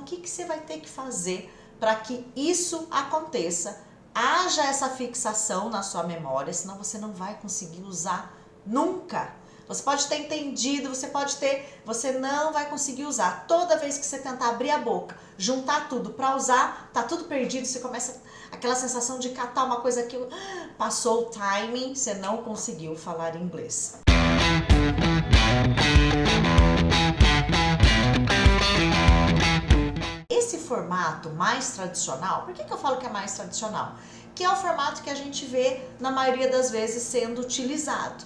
o que você vai ter que fazer para que isso aconteça? Haja essa fixação na sua memória, senão você não vai conseguir usar nunca. Você pode ter entendido, você não vai conseguir usar. Toda vez que você tentar abrir a boca, juntar tudo para usar, tá tudo perdido, você começa aquela sensação de catar uma coisa que passou o timing, você não conseguiu falar inglês. Esse formato mais tradicional, por que eu falo que é mais tradicional? Que é o formato que a gente vê na maioria das vezes sendo utilizado.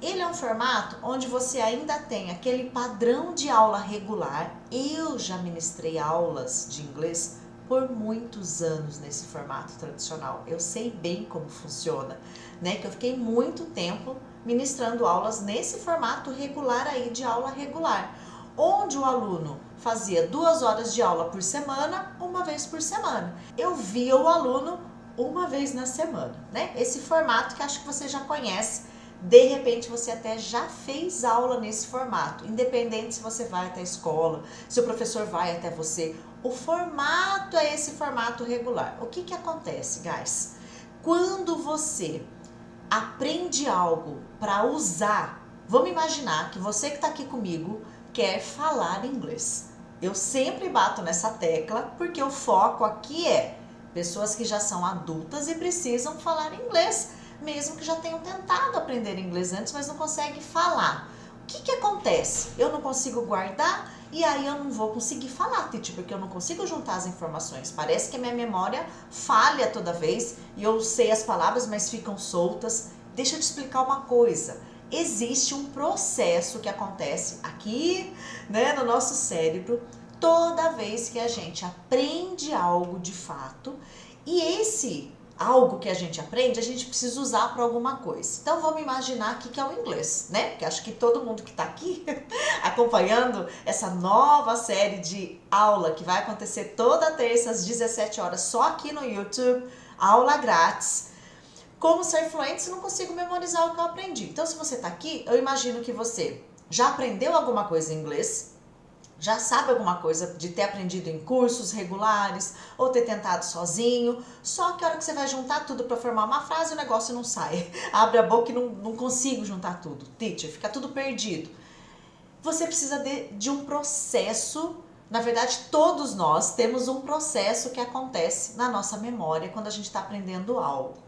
Ele é um formato onde você ainda tem aquele padrão de aula regular. Eu já ministrei aulas de inglês por muitos anos nesse formato tradicional. Eu sei bem como funciona, né? Que eu fiquei muito tempo ministrando aulas nesse formato regular aí de aula regular, onde o aluno fazia 2 horas de aula por semana, uma vez por semana. Eu via o aluno uma vez na semana, né? Esse formato que acho que você já conhece. De repente você até já fez aula nesse formato, independente se você vai até a escola, se o professor vai até você. O formato é esse formato regular. O que acontece, guys? Quando você aprende algo para usar, vamos imaginar que você que está aqui comigo quer falar inglês. Eu sempre bato nessa tecla porque o foco aqui é pessoas que já são adultas e precisam falar inglês, mesmo que já tenham tentado aprender inglês antes, mas não conseguem falar. O que acontece? Eu não consigo guardar e aí eu não vou conseguir falar, Titi, porque eu não consigo juntar as informações. Parece que a minha memória falha toda vez e eu sei as palavras, mas ficam soltas. Deixa eu te explicar uma coisa. Existe um processo que acontece aqui, né, no nosso cérebro, toda vez que a gente aprende algo de fato, e esse algo que a gente aprende, a gente precisa usar para alguma coisa. Então vamos imaginar aqui que é o inglês, né? Porque acho que todo mundo que está aqui acompanhando essa nova série de aula que vai acontecer toda terça às 17 horas, só aqui no YouTube, aula grátis. Como ser fluente se não consigo memorizar o que eu aprendi? Então, se você está aqui, eu imagino que você já aprendeu alguma coisa em inglês, já sabe alguma coisa de ter aprendido em cursos regulares ou ter tentado sozinho, só que a hora que você vai juntar tudo para formar uma frase, o negócio não sai. Abre a boca e não consigo juntar tudo. Teacher, fica tudo perdido. Você precisa de um processo. Na verdade, todos nós temos um processo que acontece na nossa memória quando a gente está aprendendo algo.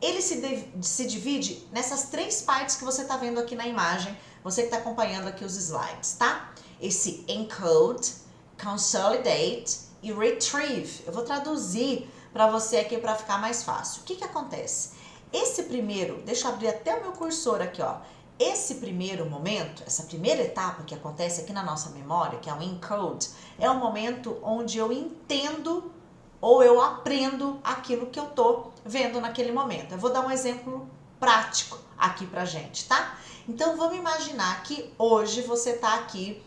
Ele se divide nessas 3 partes que você está vendo aqui na imagem, você que está acompanhando aqui os slides, tá? Esse encode, consolidate e retrieve. Eu vou traduzir para você aqui para ficar mais fácil. O que acontece? Esse primeiro, deixa eu abrir até o meu cursor aqui, ó. Esse primeiro momento, essa primeira etapa que acontece aqui na nossa memória, que é o encode, é o momento onde eu entendo ou eu aprendo aquilo que eu tô vendo naquele momento. Eu vou dar um exemplo prático aqui pra gente, tá? Então vamos imaginar que hoje você tá aqui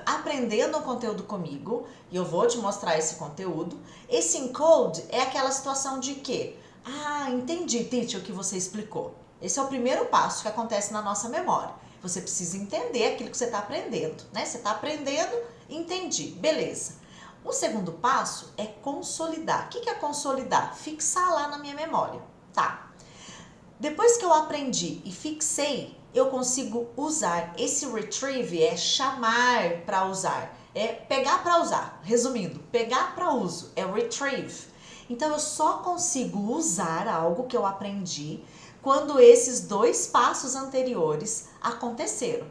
aprendendo um conteúdo comigo e eu vou te mostrar esse conteúdo. Esse encode é aquela situação de que, entendi, teacher, o que você explicou. Esse é o primeiro passo que acontece na nossa memória. Você precisa entender aquilo que você está aprendendo, né? Você está aprendendo, entendi, beleza. O segundo passo é consolidar. O que é consolidar? Fixar lá na minha memória, tá? Depois que eu aprendi e fixei, eu consigo usar. Esse retrieve é chamar para usar, é pegar para usar. Resumindo, pegar para uso é retrieve. Então eu só consigo usar algo que eu aprendi quando esses 2 passos anteriores aconteceram.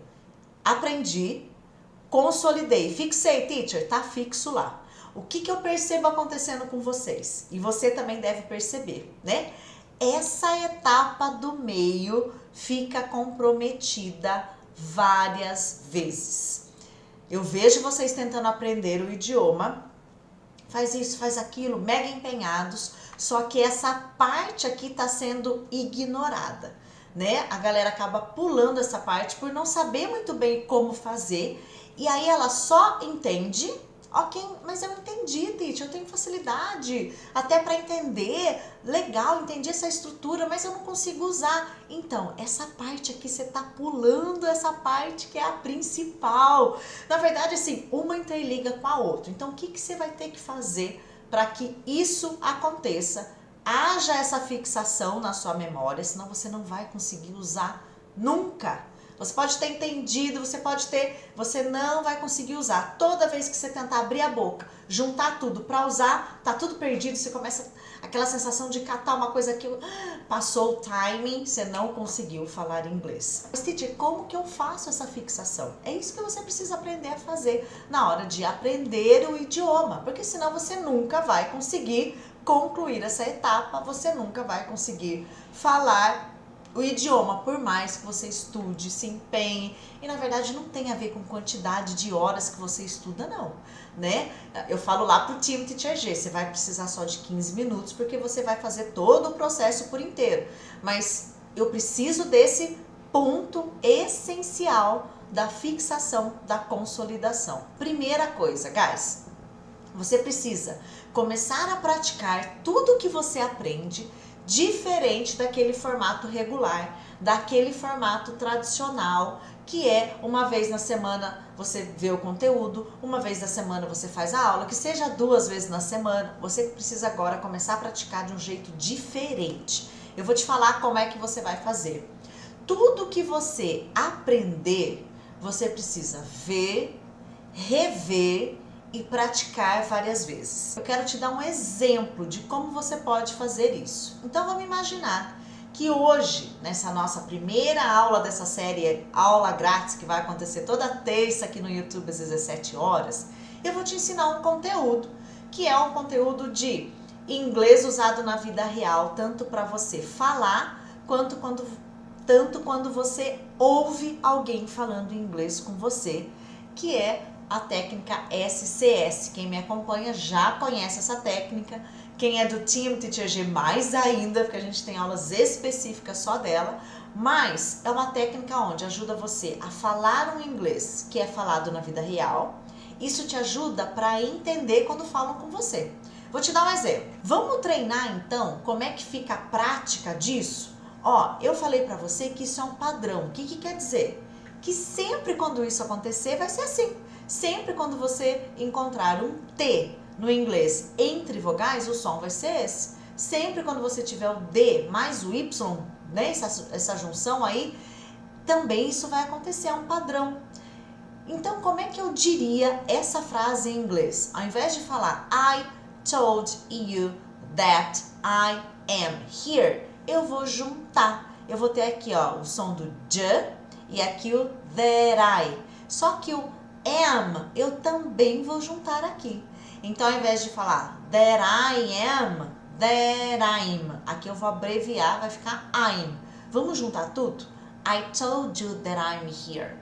Aprendi, consolidei, fixei, teacher, tá fixo lá. O que eu percebo acontecendo com vocês? E você também deve perceber, né? Essa etapa do meio fica comprometida várias vezes. Eu vejo vocês tentando aprender o idioma, faz isso, faz aquilo, mega empenhados, só que essa parte aqui está sendo ignorada, né? A galera acaba pulando essa parte por não saber muito bem como fazer, e aí ela só entende, Ok, mas eu entendi, teacher, eu tenho facilidade até para entender, legal, entendi essa estrutura, mas eu não consigo usar. Então, essa parte aqui, você tá pulando essa parte que é a principal. Na verdade, assim, uma interliga com a outra. Então, o que que você vai ter que fazer para que isso aconteça? Haja essa fixação na sua memória, senão você não vai conseguir usar nunca. Você pode ter entendido, você não vai conseguir usar. Toda vez que você tentar abrir a boca, juntar tudo para usar, tá tudo perdido, você começa aquela sensação de catar uma coisa que passou o timing, você não conseguiu falar inglês. Mas, teacher, como que eu faço essa fixação? É isso que você precisa aprender a fazer na hora de aprender o idioma, porque senão você nunca vai conseguir concluir essa etapa, você nunca vai conseguir falar o idioma, por mais que você estude, se empenhe, e na verdade não tem a ver com quantidade de horas que você estuda, não, né? Eu falo lá pro time Teacher G, você vai precisar só de 15 minutos, porque você vai fazer todo o processo por inteiro, mas eu preciso desse ponto essencial da fixação, da consolidação. Primeira coisa, guys, você precisa começar a praticar tudo que você aprende diferente daquele formato regular, daquele formato tradicional, que é uma vez na semana você vê o conteúdo, uma vez na semana você faz a aula, que seja 2 vezes na semana. Você precisa agora começar a praticar de um jeito diferente. Eu vou te falar como é que você vai fazer. Tudo que você aprender, você precisa ver, rever e praticar várias vezes. Eu quero te dar um exemplo de como você pode fazer isso. Então vamos imaginar que hoje, nessa nossa primeira aula dessa série, aula grátis, que vai acontecer toda terça aqui no YouTube às 17 horas, eu vou te ensinar um conteúdo, que é um conteúdo de inglês usado na vida real, tanto para você falar, quanto quando você ouve alguém falando inglês com você, que é a técnica SCS. Quem me acompanha já conhece essa técnica. Quem é do Team Teacher G mais ainda, porque a gente tem aulas específicas só dela. Mas é uma técnica onde ajuda você a falar um inglês que é falado na vida real. Isso te ajuda para entender quando falam com você. Vou te dar um exemplo. Vamos treinar então como é que fica a prática disso? Ó, eu falei para você que isso é um padrão. O que que quer dizer? Que sempre quando isso acontecer vai ser assim. Sempre quando você encontrar um T no inglês entre vogais, o som vai ser esse. Sempre quando você tiver o D mais o Y, né, essa junção aí, também isso vai acontecer, é um padrão. Então, como é que eu diria essa frase em inglês? Ao invés de falar I told you that I am here, eu vou juntar. Eu vou ter aqui, ó, o som do J e aqui o that I. Só que o am, eu também vou juntar aqui. Então, ao invés de falar that I am, that I'm, aqui eu vou abreviar, vai ficar I'm. Vamos juntar tudo? I told you that I'm here.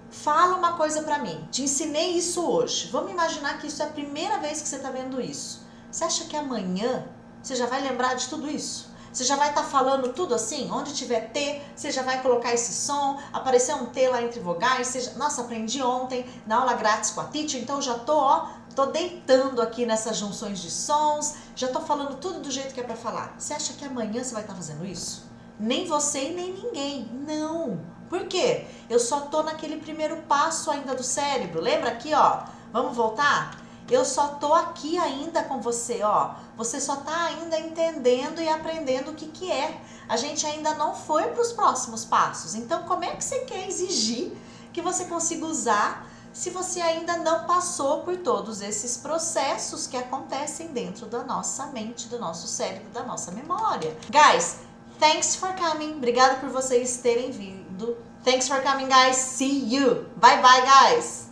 Fala uma coisa pra mim. Te ensinei isso hoje. Vamos imaginar que isso é a primeira vez que você tá vendo isso. Você acha que amanhã você já vai lembrar de tudo isso? Você já vai estar falando tudo assim? Onde tiver T, você já vai colocar esse som, aparecer um T lá entre vogais. Nossa, aprendi ontem na aula grátis com a teacher, então já tô deitando aqui nessas junções de sons, já tô falando tudo do jeito que é para falar. Você acha que amanhã você vai estar fazendo isso? Nem você e nem ninguém. Não. Por quê? Eu só tô naquele primeiro passo ainda do cérebro. Lembra aqui, ó? Vamos voltar? Eu só tô aqui ainda com você, ó. Você só tá ainda entendendo e aprendendo o que que é. A gente ainda não foi para os próximos passos. Então, como é que você quer exigir que você consiga usar se você ainda não passou por todos esses processos que acontecem dentro da nossa mente, do nosso cérebro, da nossa memória? Guys, thanks for coming. Obrigada por vocês terem vindo. Thanks for coming, guys. See you. Bye, bye, guys.